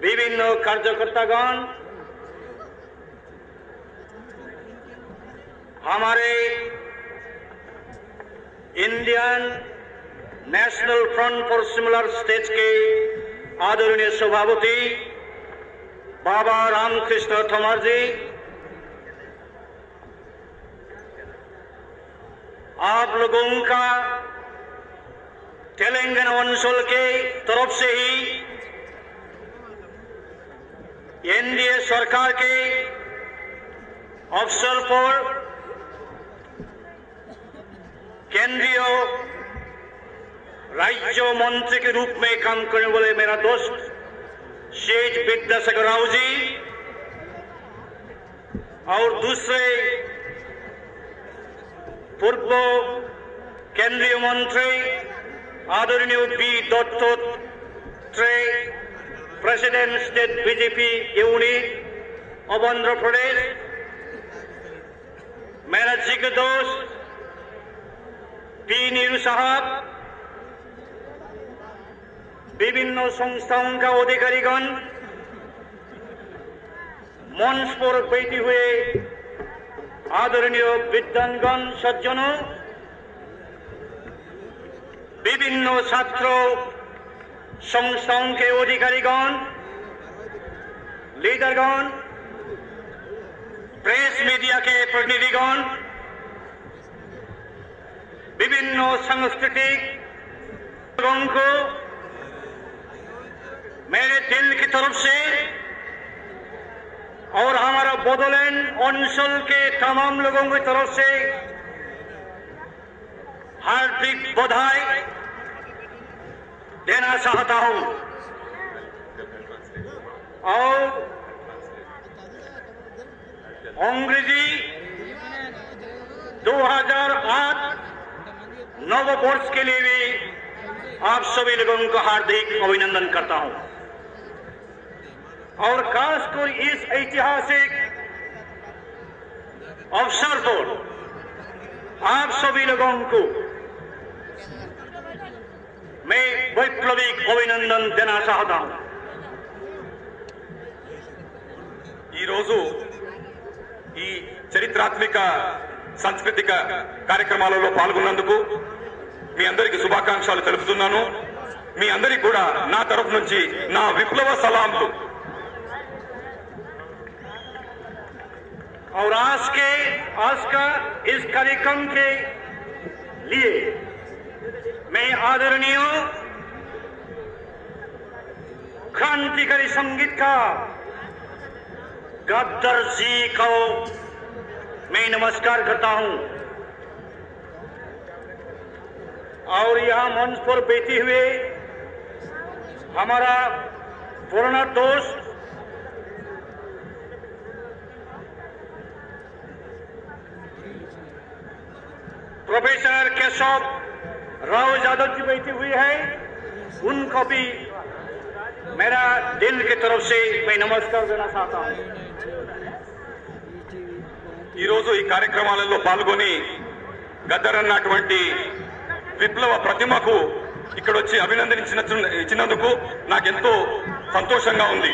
विभिन्न कार्यकर्तागण, हमारे Indian national front for similar states के आदरणीय सभापति बाबा रामकृष्ण तोमर जी, आप लोगों का तेलंगाना अंचल के तरफ से ही एनडीए सरकार के अफसर पर केंद्रीय राज्य मंत्री के रूप में काम करने वाले मेरा दोस्त शेष विद्यासागर राव जी और दूसरे पूर्व केंद्रीय मंत्री आदरणीय B Dattatreya, president state BJP unit of Andhra Pradesh, मेरा जिगर दोस्त पी नीरू साहब, विभिन्न संस्थाओं का अधिकारीगण, मंच पर बैठे हुए आदरणीय विद्वानगण, सज्जनों, विभिन्न छात्र संस्थाओं के अधिकारीगण, लीडरगण, प्रेस मीडिया के प्रतिनिधिगण, विभिन्न सांस्कृतिक लोगों को मेरे दिल की तरफ से और हमारा बोडोलैंड अंचल के तमाम लोगों की तरफ से हार्दिक बधाई देना चाहता हूं। और अंग्रेजी 2008 नव वर्ष के लिए भी आप सभी लोगों को हार्दिक अभिनंदन करता हूं और खासकर इस ऐतिहासिक अवसर पर आप सभी लोगों को मैं वैप्लविक अभिनंदन देना चाहता हूं। ఈ చరిత్రాత్మక సాంస్కృతిక కార్యక్రమాలలో పాల్గొన్నందుకు మీ అందరికీ శుభాకాంక్షలు తెలుపుతున్నాను। మీ అందరికీ కూడా నా తరఫు నుంచి నా విప్లవ సలాంలు। और आज का इस कार्यक्रम के लिए मैं आदरणीय क्रांतिकारी संगीतकार गद्दार जी को मैं नमस्कार करता हूं और यहां मंच पर बैठे हुए हमारा पुराना दोस्त प्रोफेसर केशव राव यादव जी बैठी हुई है, उनको भी मेरा दिल की तरफ से मैं नमस्कार देना चाहता हूं। ఈ రోజు ఈ కార్యక్రమాలలో పాల్గొని గద్దర్ అన్నటువంటి విప్లవ ప్రతిమకు ఇక్కడ వచ్చి అభినందన ఇచ్చినందుకు నాకెంతో సంతోషంగా ఉంది।